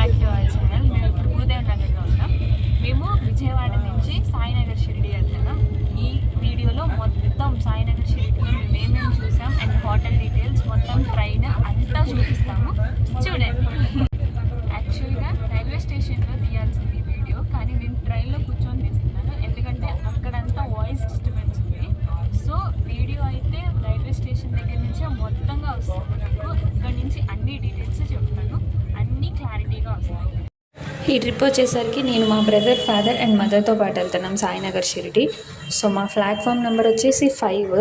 Back to our channel. మేము ఇప్పుడు భూదేవ్ నగర్లో ఉన్నాం. మేము విజయవాడ నుంచి సాయినగర్ షిరిడి వెళ్తున్నాం. ఈ వీడియోలో మొత్తం సాయినగర్ షిరిడిలో మేము ఏమేమి చూసాం అండ్ హోటల్ డీటెయిల్స్ మొత్తం ట్రైన్ అంతా చూపిస్తాము, చూడండి. యాక్చువల్గా రైల్వే స్టేషన్లో తీయాల్సింది ఈ వీడియో, కానీ నేను ట్రైన్లో కూర్చొని తీస్తున్నాను ఎందుకంటే అక్కడంతా వాయిస్ డిస్టర్బెన్స్ ఉంది. సో వీడియో అయితే రైల్వే స్టేషన్ దగ్గర నుంచే మొత్తంగా వస్తుంది. మీకు ఇక్కడ నుంచి అన్ని డీటెయిల్స్ చెప్తాను, అన్నీ క్లారిటీగా వస్తాయి. ఈ ట్రిప్ వచ్చేసరికి నేను మా బ్రదర్, ఫాదర్ అండ్ మదర్తో పాటు వెళ్తున్నాం సాయినగర్ షిరిడి. సో మా ప్లాట్ఫామ్ నెంబర్ వచ్చేసి 5.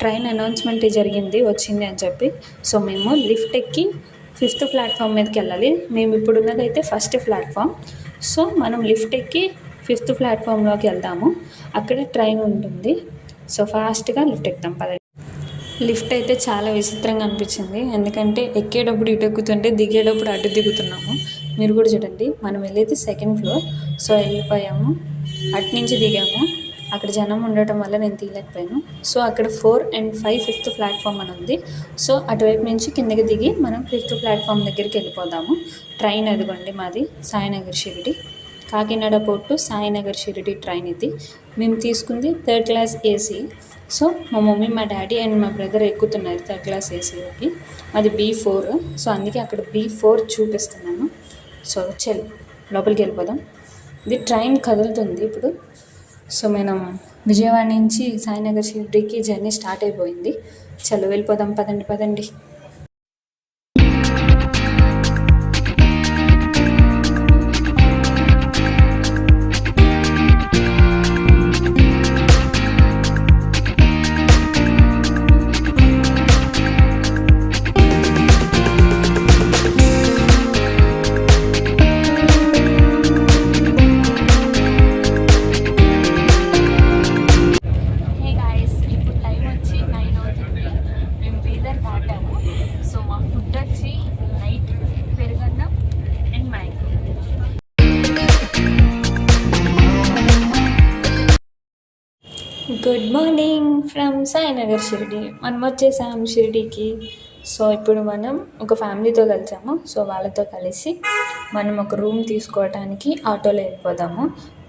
ట్రైన్ అనౌన్స్మెంట్ జరిగింది, వచ్చింది అని చెప్పి. సో మేము లిఫ్ట్ ఎక్కి 5th ప్లాట్ఫామ్ మీదకి వెళ్ళాలి. మేము ఇప్పుడు ఉన్నదైతే 1st ప్లాట్ఫామ్. సో మనం లిఫ్ట్ ఎక్కి 5th ప్లాట్ఫామ్లోకి వెళ్దాము. అక్కడే ట్రైన్ ఉంటుంది. సో ఫాస్ట్గా లిఫ్ట్ ఎక్కుతాం పదండి. లిఫ్ట్ అయితే చాలా విచిత్రంగా అనిపించింది, ఎందుకంటే ఎక్కేటప్పుడు ఇటు ఎక్కుతుంటే దిగేటప్పుడు అటు దిగుతున్నాము. మీరు కూడా చూడండి, మనం వెళ్ళేది 2nd ఫ్లోర్. సో వెళ్ళిపోయాము, అటు నుంచి దిగాము. అక్కడ జనం ఉండటం వల్ల నేను తీయలేకపోయాను. సో అక్కడ 4 and 5 5th ప్లాట్ఫామ్ అని ఉంది. సో అటువైపు నుంచి కిందకి దిగి మనం 5th ప్లాట్ఫామ్ దగ్గరికి వెళ్ళిపోదాము. ట్రైన్ అదిగోండి, మాది సాయినగర్ షిరిడి, కాకినాడ పోర్టు సాయినగర్ షిరిడి ట్రైన్ ఇది. మేము తీసుకుంది 3rd class AC. సో మా మమ్మీ, మా డాడీ అండ్ మా బ్రదర్ ఎక్కుతున్నారు 3rd class ACలోకి. అది B4. సో అందుకే అక్కడ B4 చూపిస్తున్నాను. సో చల్ లోపలికి వెళ్ళిపోదాం. ఇది ట్రైన్ కదులుతుంది ఇప్పుడు. సో మనం విజయవాడ నుంచి సాయినగర్ షిరిడికి జర్నీ స్టార్ట్ అయిపోయింది. చలో వెళ్ళిపోదాం, పదండి పదండి. Good morning from Sainagar Shirdi. మనం వచ్చేసాం షిరిడీకి. సో ఇప్పుడు మనం ఒక ఫ్యామిలీతో కలిసాము. సో వాళ్ళతో కలిసి మనం ఒక రూమ్ తీసుకోవడానికి ఆటోలో వెళ్ళిపోదాము.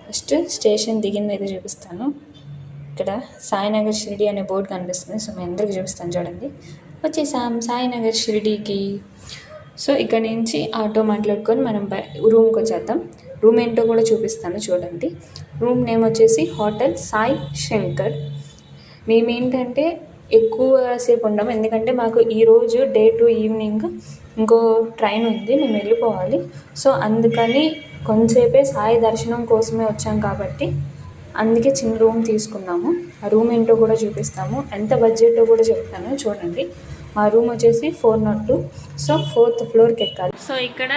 ఫస్ట్ స్టేషన్ దిగింది అయితే చూపిస్తాను. ఇక్కడ సాయినగర్ షిరిడి అనే బోర్డు కనిపిస్తుంది. సో మీ అందరికీ చూపిస్తాను, చూడండి. వచ్చేసాం సాయినగర్ షిరిడీకి. సో ఇక్కడ నుంచి ఆటో మాట్లాడుకొని మనం రూమ్కి వచ్చేద్దాం. రూమ్ ఏంటో కూడా చూపిస్తాను, చూడండి. రూమ్ నేమ్ వచ్చేసి హోటల్ సాయి శంకర్. మేమేంటంటే ఎక్కువసేపు ఉండము, ఎందుకంటే మాకు ఈరోజు డే 2 ఈవినింగ్ ఇంకో ట్రైన్ ఉంది, మేము వెళ్ళిపోవాలి. సో అందుకని కొంతసేపే సాయి దర్శనం కోసమే వచ్చాం కాబట్టి అందుకే చిన్న రూమ్ తీసుకున్నాము. ఆ రూమ్ ఏంటో కూడా చూపిస్తాము, ఎంత బడ్జెటో కూడా చెప్తాను, చూడండి. మా రూమ్ వచ్చేసి 402. సో 4th ఫ్లోర్కి ఎక్కాలి. సో ఇక్కడ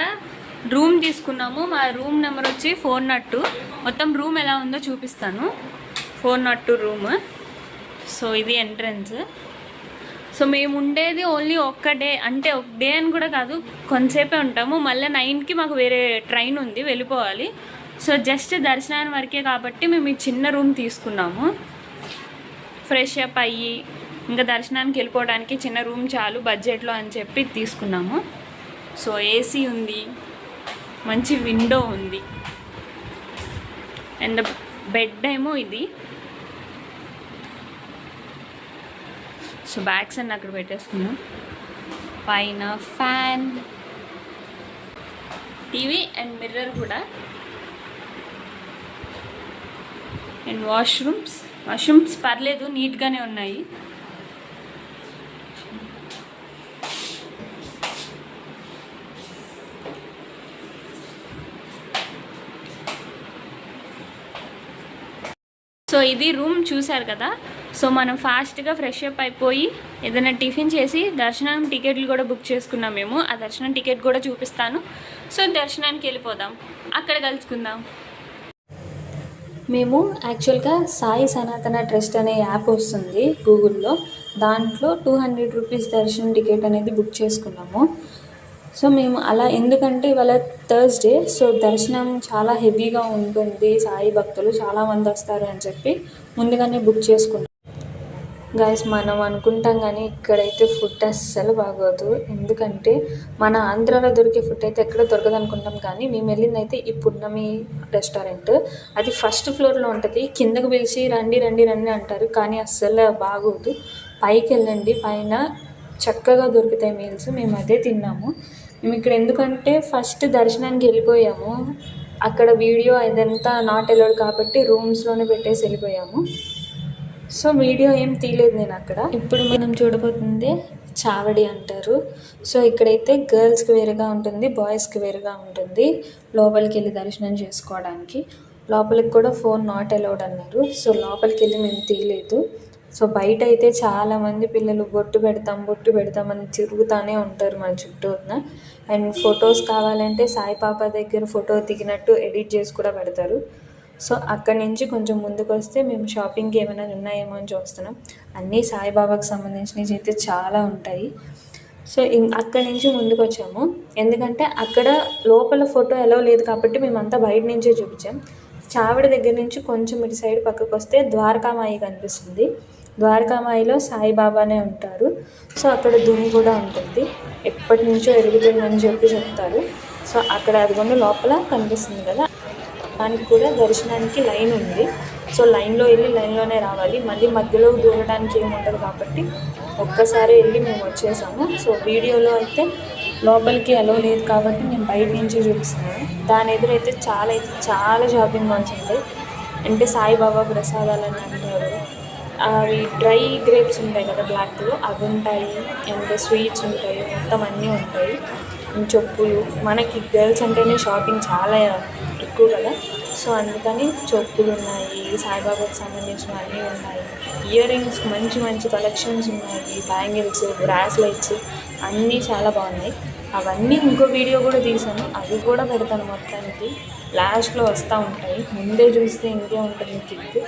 రూమ్ తీసుకున్నాము. మా రూమ్ నెంబర్ వచ్చి 402. మొత్తం రూమ్ ఎలా ఉందో చూపిస్తాను. 402 రూమ్. సో ఇది ఎంట్రన్స్. సో మేము ఉండేది ఓన్లీ ఒక్క డే, అంటే ఒక డే అని కూడా కాదు, కొంతసేపే ఉంటాము. మళ్ళీ 9కి మాకు వేరే ట్రైన్ ఉంది, వెళ్ళిపోవాలి. సో జస్ట్ దర్శనాన్ని వరకే కాబట్టి మేము ఈ చిన్న రూమ్ తీసుకున్నాము. ఫ్రెష్ అప్ అయ్యి ఇంకా దర్శనానికి వెళ్ళిపోవడానికి చిన్న రూమ్ చాలు బడ్జెట్లో అని చెప్పి తీసుకున్నాము. సో ఏసీ ఉంది, మంచి విండో ఉంది, అండ్ బెడ్ ఏమో ఇది. సో బ్యాగ్స్ అన్నీ అక్కడ పెట్టేసుకున్నాం. పైన ఫ్యాన్, టీవీ అండ్ మిర్రర్ కూడా, అండ్ వాష్రూమ్స్ పర్లేదు, నీట్గానే ఉన్నాయి. సో ఇది రూమ్ చూశారు కదా. సో మనం ఫాస్ట్గా ఫ్రెష్ అప్ అయిపోయి ఏదైనా టిఫిన్ చేసి దర్శనం టికెట్లు కూడా బుక్ చేసుకున్నాం మేము. ఆ దర్శనం టికెట్ కూడా చూపిస్తాను. సో దర్శనానికి వెళ్ళిపోదాం, అక్కడ కలుసుకుందాం. మేము యాక్చువల్గా సాయి సనాతన ట్రస్ట్ అనే యాప్ వస్తుంది గూగుల్లో, దాంట్లో 200 రూపీస్ దర్శనం టికెట్ అనేది బుక్ చేసుకున్నాము. సో మేము అలా, ఎందుకంటే ఇవాళ థర్స్డే, సో దర్శనం చాలా హెవీగా ఉంటుంది, సాయి భక్తులు చాలామంది వస్తారు అని చెప్పి ముందుగానే బుక్ చేసుకున్నాం. గైస్ మనం అనుకుంటాం కానీ ఇక్కడైతే ఫుడ్ అస్సలు బాగోదు. ఎందుకంటే మన ఆంధ్రాలో దొరికే ఫుడ్ అయితే ఎక్కడ దొరకదు అనుకుంటాం, కానీ మేము వెళ్ళింది అయితే ఈ పున్నమి రెస్టారెంట్. అది ఫస్ట్ ఫ్లోర్లో ఉంటుంది. కిందకు పిలిచి రండి రండి రండి అంటారు, కానీ అస్సలు బాగోదు. పైకి వెళ్ళండి, పైన చక్కగా దొరుకుతాయి మీల్స్. మేము అదే తిన్నాము. మేము ఇక్కడ ఎందుకంటే ఫస్ట్ దర్శనానికి వెళ్ళిపోయాము, అక్కడ వీడియో ఇదంతా నాట్ అలౌడ్ కాబట్టి రూమ్స్లోనే పెట్టేసి వెళ్ళిపోయాము. సో వీడియో ఏం తీయలేదు నేను అక్కడ. ఇప్పుడు మనం చూడబోతుంది చావడి అంటారు. సో ఇక్కడైతే గర్ల్స్కి వేరుగా ఉంటుంది, బాయ్స్కి వేరుగా ఉంటుంది. లోపలికి వెళ్ళి దర్శనం చేసుకోవడానికి లోపలికి కూడా ఫోన్ నాట్ అలౌడ్ అన్నారు. సో లోపలికి వెళ్ళి మేము తీయలేదు. సో బయట అయితే చాలామంది పిల్లలు బొట్టు పెడతామని తిరుగుతూనే ఉంటారు మన చుట్టూ ఉన్న. అండ్ ఫొటోస్ కావాలంటే సాయిబాబా దగ్గర ఫోటో దిగినట్టు ఎడిట్ చేసి కూడా పెడతారు. సో అక్కడి నుంచి కొంచెం ముందుకు వస్తే మేము షాపింగ్కి ఏమైనా ఉన్నాయేమో అని చూస్తున్నాం. అన్నీ సాయిబాబాకి సంబంధించినవి అయితే చాలా ఉంటాయి. సో అక్కడి నుంచి ముందుకు వచ్చాము, ఎందుకంటే అక్కడ లోపల ఫోటో ఎలా లేదు కాబట్టి మేమంతా బయట నుంచే చూపించాం. చావిడి దగ్గర నుంచి కొంచెం ఇటు సైడ్ పక్కకు వస్తే ద్వారకామాయి కనిపిస్తుంది. ద్వారకామాయిలో సాయిబాబానే ఉంటారు. సో అక్కడ దుని కూడా ఉంటుంది, ఎప్పటి నుంచో ఎరుగుతుందని చెప్తారు. సో అక్కడ అదిగొండ లోపల కనిపిస్తుంది కదా, దానికి కూడా దర్శనానికి లైన్ ఉంది. సో లైన్లో వెళ్ళి లైన్లోనే రావాలి, మళ్ళీ మధ్యలో దూరడానికి ఏమి ఉండదు కాబట్టి ఒక్కసారి వెళ్ళి మేము వచ్చేసాము. సో వీడియోలో అయితే లోపలికి అలో లేదు కాబట్టి నేను బయట నుంచి చూపిస్తున్నాను. దాని ఎదురైతే చాలా షాపింగ్ మాల్స్ ఉంటాయి. అంటే సాయిబాబా ప్రసాదాలని అంటారు, అవి డ్రై గ్రేప్స్ ఉంటాయి కదా బ్లాక్లో, అవి ఉంటాయి. అండ్ స్వీట్స్ ఉంటాయి, మొత్తం అన్నీ ఉంటాయి. చెప్పులు, మనకి గర్ల్స్ అంటేనే షాపింగ్ చాలా ఎక్కువ కదా, సో అందుకని చెప్పులు ఉన్నాయి, సాయిబాబాకి సంబంధించిన అన్నీ ఉన్నాయి. ఇయర్ రింగ్స్ మంచి మంచి కలెక్షన్స్ ఉన్నాయి, బ్యాంగిల్స్, బ్రాస్లెట్స్ అన్నీ చాలా బాగున్నాయి. అవన్నీ ఇంకో వీడియో కూడా తీసాను, అవి కూడా పెడతాను. మొత్తానికి లాస్ట్లో వస్తూ ఉంటాయి, ముందే చూస్తే ఇంకే ఉంటుంది కిక్.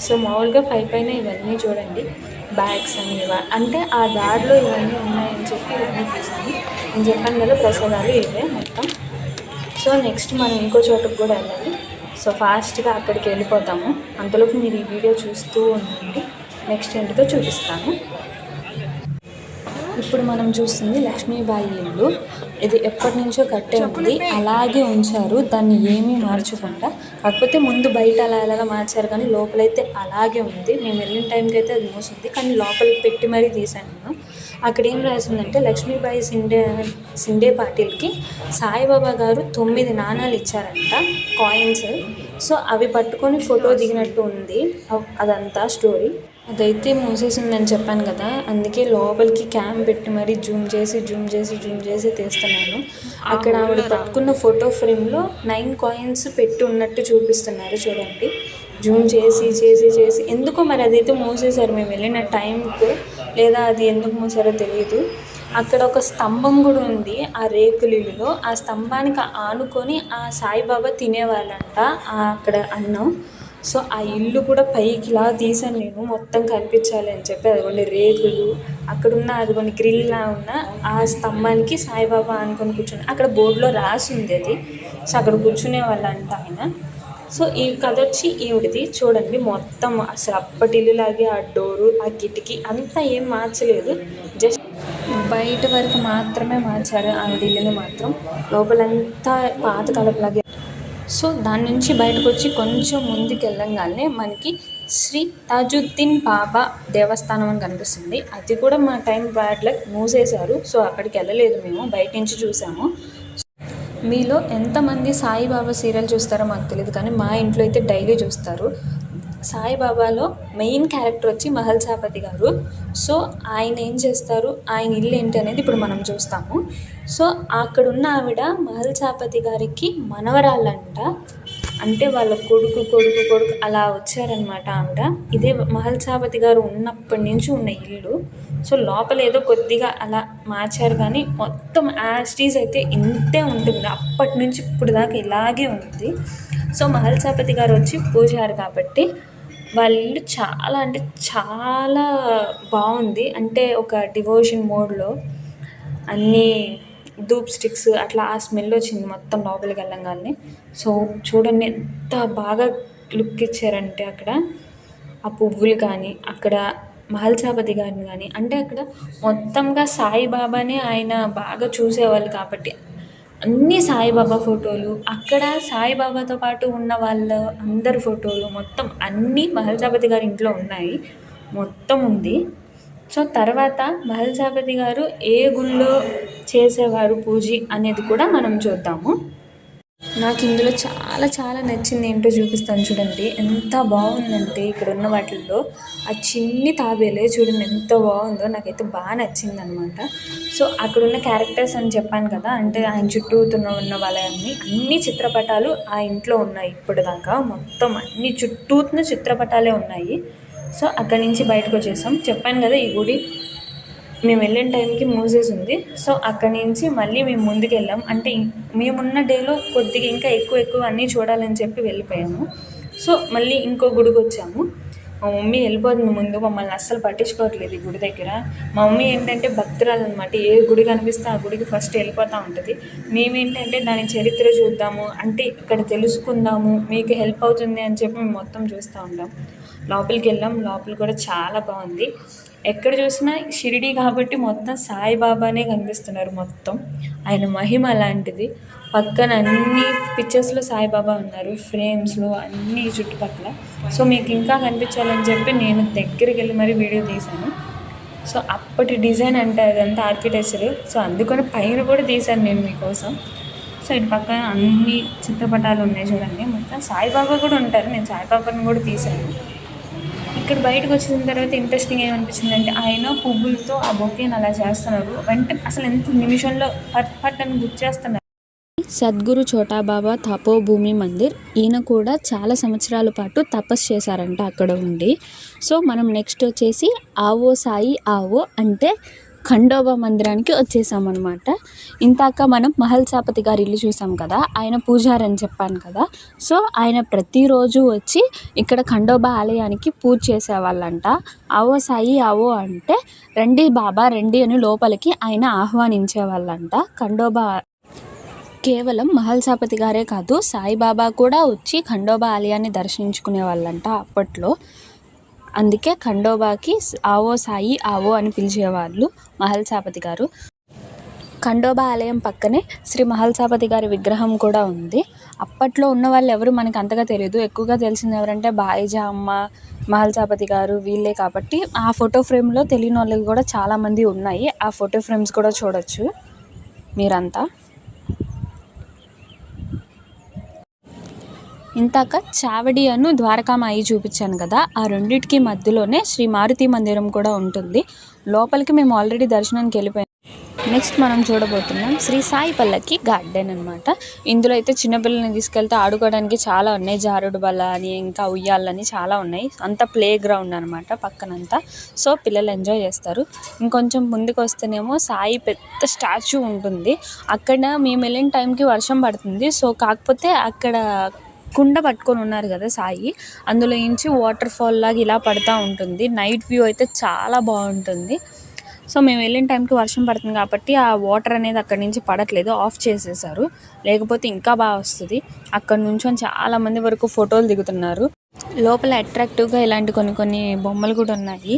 సో మామూలుగా పైన ఇవన్నీ చూడండి, బ్యాగ్స్ అని అంటే ఆ దారిలో ఇవన్నీ ఉన్నాయని చెప్పి ఇవన్నీ తీసాను. నేను చెప్పాను కదా ప్రసాదాలు ఇవే మొత్తం. సో నెక్స్ట్ మనం ఇంకో చోటుకు కూడా వెళ్ళాలి. సో ఫాస్ట్గా అక్కడికి వెళ్ళిపోతాము. అంతలోపు మీరు ఈ వీడియో చూస్తూ ఉండండి, నెక్స్ట్ ఏంటితో చూపిస్తాను. ఇప్పుడు మనం చూస్తుంది లక్ష్మీబాయి ఇల్లు. ఇది ఎప్పటి నుంచో కట్టే ఉంది, అలాగే ఉంచారు, దాన్ని ఏమీ మార్చకుండా. కాకపోతే ముందు బయట అలా మార్చారు, కానీ లోపలైతే అలాగే ఉంది. మేము వెళ్ళిన టైంకి అయితే అది మూసింది, కానీ లోపలికి పెట్టి మరీ తీసాను నేను. అక్కడ ఏం రాసిందంటే లక్ష్మీబాయి సిండే పాటిల్కి సాయిబాబా గారు 9 నాణాలు ఇచ్చారంట, కాయిన్స్. సో అవి పట్టుకొని ఫోటో దిగినట్టు ఉంది, అదంతా స్టోరీ. అదైతే మూసేసిందని చెప్పాను కదా, అందుకే లోపలికి క్యామ్ పెట్టి మరీ జూమ్ చేసి తీస్తున్నాను. అక్కడ ఆవిడ పట్టుకున్న ఫోటో ఫ్రేమ్లో 9 కాయిన్స్ పెట్టి ఉన్నట్టు చూపిస్తున్నారు చూడండి, జూమ్ చేసి. ఎందుకో మరి అదైతే మూసేశారు మేము వెళ్ళిన టైంకు, లేదా అది ఎందుకు మూసారో తెలియదు. అక్కడ ఒక స్తంభం కూడా ఉంది ఆ రేకులిలో, ఆ స్తంభానికి ఆనుకొని ఆ సాయిబాబా తినేవాళ్ళంట అక్కడ అన్నం. సో ఆ ఇల్లు కూడా పైకి ఇలా తీసాను నేను, మొత్తం కనిపించాలి అని చెప్పి. అదిగోండి రేకులు, అక్కడున్న అదిగోండి గ్రిల్లా ఉన్న ఆ స్తంభానికి సాయిబాబా అనుకొని కూర్చుని, అక్కడ బోర్డులో రాసి ఉంది అది. సో అక్కడ కూర్చునే వాళ్ళంట ఆయన. సో ఈ కథ వచ్చి ఈవిడిది చూడండి, మొత్తం అసలు అప్పటి ఇల్లులాగే ఆ డోరు, ఆ కిటికీ అంతా ఏం మార్చలేదు, జస్ట్ బయట వరకు మాత్రమే మార్చారు ఆవిడ ఇల్లుని మాత్రం. లోపలంతా పాత కాలపులాగే. సో దాని నుంచి బయటకు వచ్చి కొంచెం ముందుకు వెళ్ళంగానే మనకి శ్రీ తాజుద్దీన్ బాబా దేవస్థానం అని కనిపిస్తుంది. అది కూడా మా టైం బ్యాడ్ లక్, మూసేశారు. సో అక్కడికి వెళ్ళలేదు, మేము బయట నుంచి చూసాము. మీలో ఎంతమంది సాయిబాబా సీరియల్ చూస్తారో మాకు తెలియదు, కానీ మా ఇంట్లో అయితే డైలీ చూస్తారు. సాయిబాబాలో మెయిన్ క్యారెక్టర్ వచ్చి మహల్సాపతి గారు. సో ఆయన ఏం చేస్తారు, ఆయన ఇల్లు ఏంటి అనేది ఇప్పుడు మనం చూస్తాము. సో అక్కడున్న ఆవిడ మహల్సాపతి గారికి మనవరాళ్ళంట, అంటే వాళ్ళ కొడుకు అలా వచ్చారనమాట ఆవిడ. ఇదే మహల్సాపతి గారు ఉన్నప్పటి నుంచి ఉన్న ఇల్లు. సో లోపల ఏదో కొద్దిగా అలా మార్చారు, కానీ మొత్తం యాస్టీస్ అయితే ఇంతే ఉంటుంది, అప్పటి నుంచి ఇప్పుడు దాకా ఇలాగే ఉంది. సో మహల్సాపతి గారు వచ్చి పూజారు కాబట్టి వాళ్ళ ఇల్లు చాలా అంటే చాలా బాగుంది. అంటే ఒక డివోషన్ మోడ్లో అన్నీ ధూప్ స్టిక్స్ అట్లా ఆ స్మెల్ వచ్చింది మొత్తం లోపలికి వెళ్ళంగానే. సో చూడండి ఎంత బాగా లుక్ ఇచ్చారంటే అక్కడ ఆ పువ్వులు కానీ, అక్కడ మహల్సాపతి గారిని కానీ, అంటే అక్కడ మొత్తంగా సాయిబాబాని ఆయన బాగా చూసేవాళ్ళు కాబట్టి అన్నీ సాయిబాబా ఫోటోలు, అక్కడ సాయిబాబాతో పాటు ఉన్న వాళ్ళ అందరి ఫోటోలు మొత్తం అన్నీ మహల్సాపతి గారి ఇంట్లో ఉన్నాయి, మొత్తం ఉంది. సో తర్వాత మహల్సాపతి గారు ఏ గుళ్ళో చేసేవారు పూజ అనేది కూడా మనం చూద్దాము. నాకు ఇందులో చాలా చాలా నచ్చింది ఏంటో చూపిస్తాను చూడండి. ఎంత బాగుందంటే ఇక్కడ ఉన్న వాటిల్లో ఆ చిన్ని తాబేలే చూడండి ఎంత బాగుందో, నాకైతే బాగా నచ్చింది అనమాట. సో అక్కడ ఉన్న క్యారెక్టర్స్ అని చెప్పాను కదా, అంటే ఆయన చుట్టూ ఉన్న వాళ్ళని అన్ని చిత్రపటాలు ఆ ఇంట్లో ఉన్నాయి. ఇప్పటిదాకా మొత్తం అన్ని చుట్టూతున్న చిత్రపటాలే ఉన్నాయి. సో అక్కడి నుంచి బయటకు వచ్చేసాం. చెప్పాను కదా ఈ గుడి మేము వెళ్ళిన టైంకి మూసేసి. సో అక్కడి నుంచి మళ్ళీ మేము ముందుకు వెళ్ళాం. అంటే మేమున్న డేలో కొద్దిగా ఇంకా ఎక్కువ అన్నీ చూడాలని చెప్పి వెళ్ళిపోయాము. సో మళ్ళీ ఇంకో గుడికి వచ్చాము. మా మమ్మీ వెళ్ళిపోతుంది ముందు, మమ్మల్ని అస్సలు పట్టించుకోవట్లేదు ఈ గుడి దగ్గర. మా మమ్మీ ఏంటంటే భక్తురాలు అనమాట, ఏ గుడి కనిపిస్తే ఆ గుడికి ఫస్ట్ వెళ్ళిపోతూ ఉంటుంది. మేమేంటంటే దాని చరిత్ర చూద్దాము, అంటే ఇక్కడ తెలుసుకుందాము, మీకు హెల్ప్ అవుతుంది అని చెప్పి మేము మొత్తం చూస్తూ ఉంటాం. లోపలికి వెళ్ళాం. లోపల కూడా చాలా బాగుంది. ఎక్కడ చూసినా షిరిడి కాబట్టి మొత్తం సాయిబాబానే కనిపిస్తున్నారు. మొత్తం ఆయన మహిమ అలాంటిది. పక్కన అన్ని పిక్చర్స్లో సాయిబాబా ఉన్నారు, ఫ్రేమ్స్లో అన్ని చుట్టుపక్కల. సో మీకు ఇంకా కనిపించాలని చెప్పి నేను దగ్గరికి వెళ్ళి మరీ వీడియో తీశాను. సో అప్పటి డిజైన్ అంటే అదంతా ఆర్కిటెక్చర్. సో అందుకని పైన కూడా తీశాను నేను మీకోసం. సో ఇటు పక్కన అన్ని చిత్రపటాలు ఉన్నాయి చూడండి. మొత్తం సాయిబాబా కూడా ఉంటారు, నేను సాయిబాబాని కూడా తీశాను. ఇక్కడ బయటకు వచ్చిన తర్వాత ఇంట్రెస్టింగ్ ఏమనిపించిందంటే ఆయన పువ్వులతో ఆ బొకేని అలా చేస్తున్నారు. వెంటనే అసలు ఎంత నిమిషంలో పట్ అని గుర్చేస్తున్నారు. సద్గురు చోటాబాబా తపోభూమి మందిర్, ఈయన కూడా చాలా సంవత్సరాల పాటు తపస్సు చేశారంట అక్కడ ఉండి. సో మనం నెక్స్ట్ వచ్చేసి ఆవో సాయి ఆవో అంటే ఖండోబా మందిరానికి వచ్చేసామన్నమాట. ఇంతాక మనం మహల్సాపతి గారి ఇల్లు చూసాం కదా, ఆయన పూజారి అని చెప్పాను కదా. సో ఆయన ప్రతిరోజు వచ్చి ఇక్కడ ఖండోబా ఆలయానికి పూజ చేసేవాళ్ళంట. ఆవో సాయి ఆవో అంటే రండి బాబా రండి అని లోపలికి ఆయన ఆహ్వానించేవాళ్ళంట. ఖండోబా కేవలం మహల్సాపతి గారే కాదు, సాయిబాబా కూడా వచ్చి ఖండోబా ఆలయాన్ని దర్శించుకునే వాళ్ళంట అప్పట్లో. అందుకే ఖండోబాకి ఆవో సాయి ఆవో అని పిలిచేవాళ్ళు మహల్సాపతి గారు. ఖండోబా ఆలయం పక్కనే శ్రీ మహల్సాపతి గారి విగ్రహం కూడా ఉంది. అప్పట్లో ఉన్న వాళ్ళు ఎవరు మనకు అంతగా తెలియదు. ఎక్కువగా తెలిసింది ఎవరంటే బాయిజా అమ్మ, మహల్సాపతి గారు వీళ్ళే. కాబట్టి ఆ ఫోటో ఫ్రేమ్లో తెలియని వాళ్ళకి కూడా చాలామంది ఉన్నాయి. ఆ ఫోటో ఫ్రేమ్స్ కూడా చూడొచ్చు మీరంతా. ఇంతాక చావడి అను ద్వారకామాయి చూపించాను కదా, ఆ రెండింటికి మధ్యలోనే శ్రీ మారుతి మందిరం కూడా ఉంటుంది. లోపలికి మేము ఆల్రెడీ దర్శనానికి వెళ్ళిపోయాం. నెక్స్ట్ మనం చూడబోతున్నాం శ్రీ సాయి పల్లకి గార్డెన్ అనమాట. ఇందులో అయితే చిన్నపిల్లల్ని తీసుకెళ్తే ఆడుకోవడానికి చాలా ఉన్నాయి. జారుడు బల్ల అని, ఇంకా ఉయ్యాలని చాలా ఉన్నాయి. అంతా ప్లే గ్రౌండ్ అనమాట పక్కనంతా. సో పిల్లలు ఎంజాయ్ చేస్తారు. ఇంకొంచెం ముందుకు వస్తేనేమో సాయి పెద్ద స్టాచ్యూ ఉంటుంది. అక్కడ మేము వెళ్ళిన టైంకి వర్షం పడుతుంది. సో కాకపోతే అక్కడ కుండ పట్టుకొని ఉన్నారు కదా సాయి, అందులో నుంచి వాటర్ ఫాల్ లాగా ఇలా పడుతూ ఉంటుంది. నైట్ వ్యూ అయితే చాలా బాగుంటుంది. సో మేము వెళ్ళిన టైంకి వర్షం పడుతుంది కాబట్టి ఆ వాటర్ అనేది అక్కడి నుంచి పడట్లేదు, ఆఫ్ చేసేసారు. లేకపోతే ఇంకా బాగా వస్తుంది. అక్కడ నుంచి చాలామంది వరకు ఫోటోలు దిగుతున్నారు. లోపల అట్రాక్టివ్గా ఇలాంటి కొన్ని బొమ్మలు కూడా ఉన్నాయి.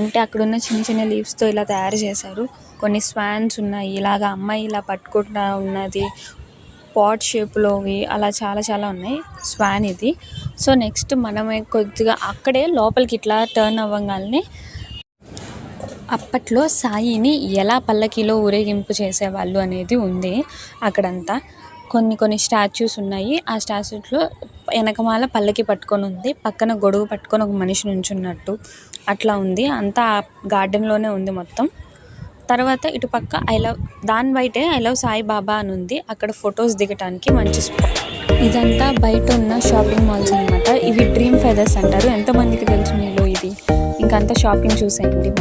అంటే అక్కడున్న చిన్న లీవ్స్తో ఇలా తయారు చేశారు. కొన్ని స్వాన్స్ ఉన్నాయి, ఇలాగ అమ్మాయి ఇలా పట్టుకుంటూ ఉన్నది, పాట్ షేప్లోవి అలా చాలా ఉన్నాయి. స్వాన్ ఇది. సో నెక్స్ట్ మనమే కొద్దిగా అక్కడే లోపలికి ఇట్లా టర్న్ అవ్వగానే అప్పట్లో సాయిని ఎలా పల్లకీలో ఊరేగింపు చేసేవాళ్ళు అనేది ఉంది అక్కడంతా. కొన్ని స్టాచ్యూస్ ఉన్నాయి. ఆ స్టాచ్యూస్లో వెనకమాల పల్లకి పట్టుకొని ఉంది, పక్కన గొడుగు పట్టుకొని ఒక మనిషి నుంచున్నట్టు అట్లా ఉంది. అంతా గార్డెన్లోనే ఉంది మొత్తం. తర్వాత ఇటు పక్క దాని బయటే ఐ లవ్ సాయిబాబా అని ఉంది. అక్కడ ఫొటోస్ దిగటానికి మంచి స్పాట్. ఇదంతా బయట ఉన్న షాపింగ్ మాల్స్ అనమాట. ఇవి డ్రీమ్ ఫెదర్స్ అంటారు. ఎంతమందికి తెలుసు మీలో ఇది? ఇంకంతా షాపింగ్ చూసేయండి.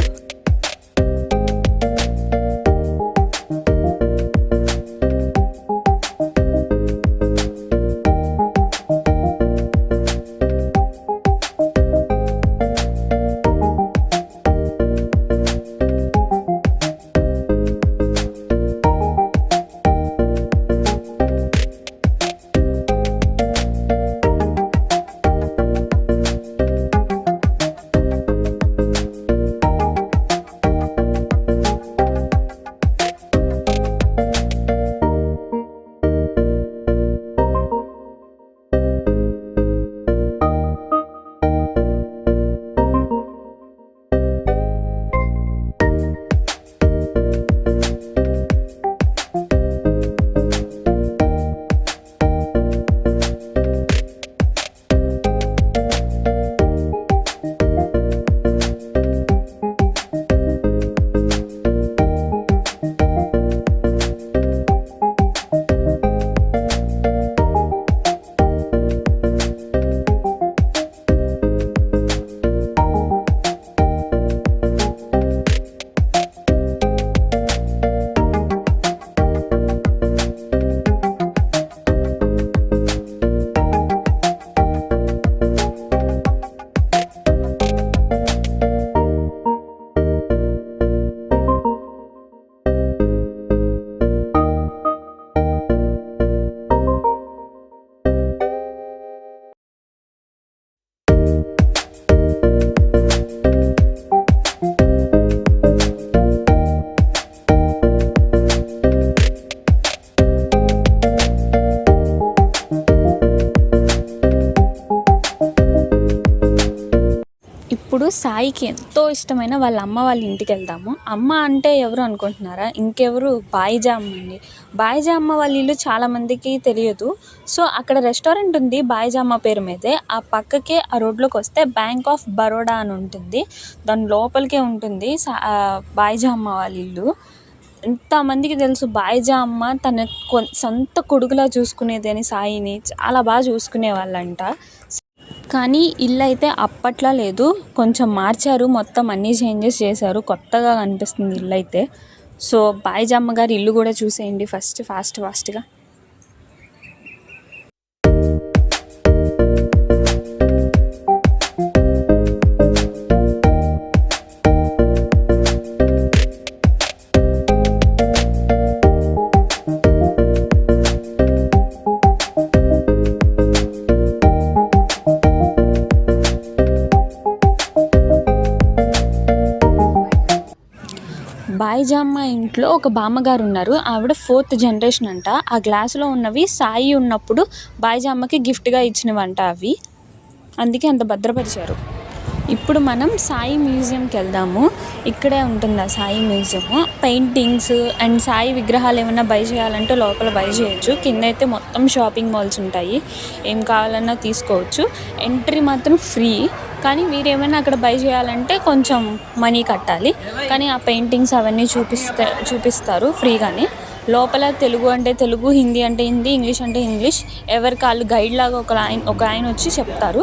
సాయికి ఎంతో ఇష్టమైన వాళ్ళ అమ్మ వాళ్ళ ఇంటికి వెళ్దాము. అమ్మ అంటే ఎవరు అనుకుంటున్నారా? ఇంకెవరు, బాయిజా అమ్మ అండి. బాయిజా అమ్మ వాళ్ళ ఇల్లు చాలామందికి తెలియదు. సో అక్కడ రెస్టారెంట్ ఉంది బాయిజా అమ్మ పేరు మీదే. ఆ పక్కకే ఆ రోడ్లోకి వస్తే బ్యాంక్ ఆఫ్ బరోడా అని ఉంటుంది, దాని లోపలికే ఉంటుంది బాయిజా అమ్మ వాళ్ళ ఇల్లు. ఎంతమందికి తెలుసు బాయిజా అమ్మ తన సొంత కొడుకులా చూసుకునేది అని సాయిని చాలా బాగా చూసుకునే వాళ్ళంట. కానీ ఇల్లు అయితే అప్పట్లా లేదు, కొంచెం మార్చారు, మొత్తం అన్నీ చేంజెస్ చేశారు, కొత్తగా కనిపిస్తుంది ఇల్లు అయితే. సో బాయిజా అమ్మ గారి ఇల్లు కూడా చూసేయండి ఫాస్ట్గా. బాయిజా అమ్మ ఇంట్లో ఒక బామ్మగారు ఉన్నారు, ఆవిడ 4th జనరేషన్ అంట. ఆ గ్లాసులో ఉన్నవి సాయి ఉన్నప్పుడు బాయిజా అమ్మకి గిఫ్ట్గా ఇచ్చినవంట అవి, అందుకే అంత భద్రపరిచారు. ఇప్పుడు మనం సాయి మ్యూజియంకి వెళ్దాము. ఇక్కడే ఉంటుంది ఆ Sai museum. Paintings and Sai విగ్రహాలు ఏమైనా బై చేయాలంటే లోపల బై చేయొచ్చు. కింద అయితే మొత్తం షాపింగ్ మాల్స్ ఉంటాయి, ఏం కావాలన్నా తీసుకోవచ్చు. ఎంట్రీ మాత్రం ఫ్రీ, కానీ మీరేమైనా అక్కడ బై చేయాలంటే కొంచెం మనీ కట్టాలి. కానీ ఆ పెయింటింగ్స్ అవన్నీ చూపిస్తారు ఫ్రీగానే. లోపల తెలుగు అంటే తెలుగు, హిందీ అంటే హిందీ, ఇంగ్లీష్ అంటే ఇంగ్లీష్, ఎవరికి వాళ్ళు గైడ్ లాగా ఒక ఆయన వచ్చి చెప్తారు.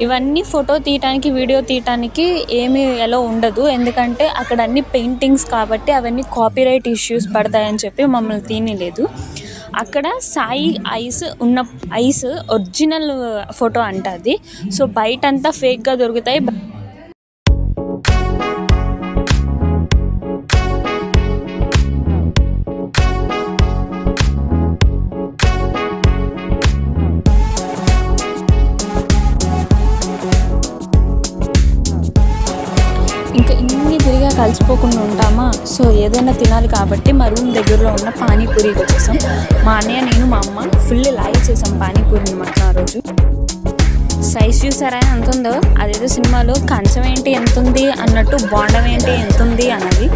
ఇవన్నీ ఫోటో తీయటానికి, వీడియో తీయటానికి ఏమీ ఎలా ఉండదు, ఎందుకంటే అక్కడ అన్ని పెయింటింగ్స్ కాబట్టి అవన్నీ కాపీరైట్ ఇష్యూస్ పడతాయని చెప్పి మమ్మల్ని తీయలేదు. అక్కడ సాయి ఐస్ ఒరిజినల్ ఫోటో అంట అది. సో బయటంతా ఫేక్గా దొరుకుతాయి. ఇంకా ఇన్ని తిరిగా కలిసిపోకుండా ఉంటామా? సో ఏదైనా తినాలి కాబట్టి మా రూమ్ దగ్గరలో ఉన్న పానీపూరికి వచ్చేసాం. మా అన్నయ్య, నేను, మా అమ్మ ఫుల్ లాగి చేసాం పానీపూరిని మాత్రం. ఆ రోజు సైజ్ చూసారా ఎంత ఉందో? అదేదో సినిమాలో కంచం ఏంటి ఎంత ఉంది అన్నట్టు బోండం ఏంటి ఎంత ఉంది అన్నది.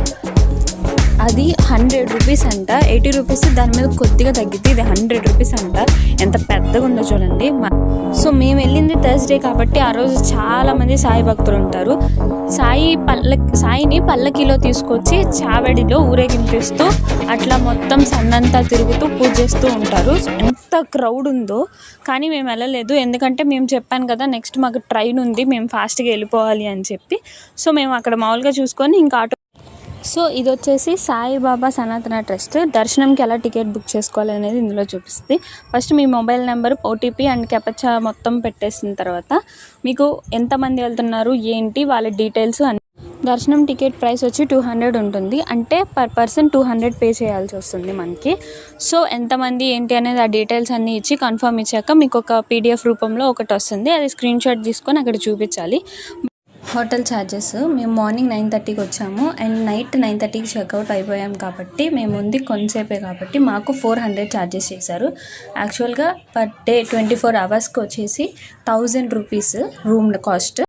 అది 100 రూపీస్ అంట, 80 రూపీస్ దాని మీద కొద్దిగా తగ్గితే ఇది 100 రూపీస్ అంట. ఎంత పెద్దగా ఉందో చూడండి. సో మేము వెళ్ళింది థర్స్డే కాబట్టి ఆ రోజు చాలామంది సాయి భక్తులు ఉంటారు. సాయిని పల్లకిలో తీసుకొచ్చి చావడిలో ఊరేగింపిస్తూ అట్లా మొత్తం సన్నంతా తిరుగుతూ పూజ చేస్తూ ఉంటారు. ఎంత క్రౌడ్ ఉందో, కానీ మేము వెళ్ళలేదు, ఎందుకంటే మేము చెప్పాను కదా నెక్స్ట్ మాకు ట్రైన్ ఉంది, మేము ఫాస్ట్గా వెళ్ళిపోవాలి అని చెప్పి. సో మేము అక్కడ మామూలుగా చూసుకొని ఇంకా ఆటో. సో ఇది వచ్చేసి సాయిబాబా సనాతన ట్రస్ట్. దర్శనంకి ఎలా టికెట్ బుక్ చేసుకోవాలి అనేది ఇందులో చూపిస్తుంది. ఫస్ట్ మీ mobile number, OTP and captcha మొత్తం పెట్టేసిన తర్వాత మీకు ఎంతమంది వెళ్తున్నారు ఏంటి వాళ్ళ డీటెయిల్స్ అన్ని. దర్శనం టికెట్ ప్రైస్ వచ్చి 200 ఉంటుంది, అంటే పర్ పర్సన్ 200 పే చేయాల్సి వస్తుంది మనకి. సో ఎంతమంది ఏంటి అనేది ఆ డీటెయిల్స్ అన్నీ ఇచ్చి కన్ఫర్మ్ ఇచ్చాక మీకు ఒక పీడిఎఫ్ రూపంలో ఒకటి వస్తుంది, అది స్క్రీన్ షాట్ తీసుకొని అక్కడ చూపించాలి. హోటల్ ఛార్జెస్, మేము మార్నింగ్ 9:30కి వచ్చాము అండ్ నైట్ 9:30కి చెక్అవుట్ అయిపోయాం కాబట్టి మేము ఉంది కొంతసేపే కాబట్టి మాకు 400 ఛార్జెస్ చేశారు. యాక్చువల్గా పర్ డే 24 అవర్స్కి వచ్చేసి 1000 రూపీస్ రూమ్ కాస్ట్.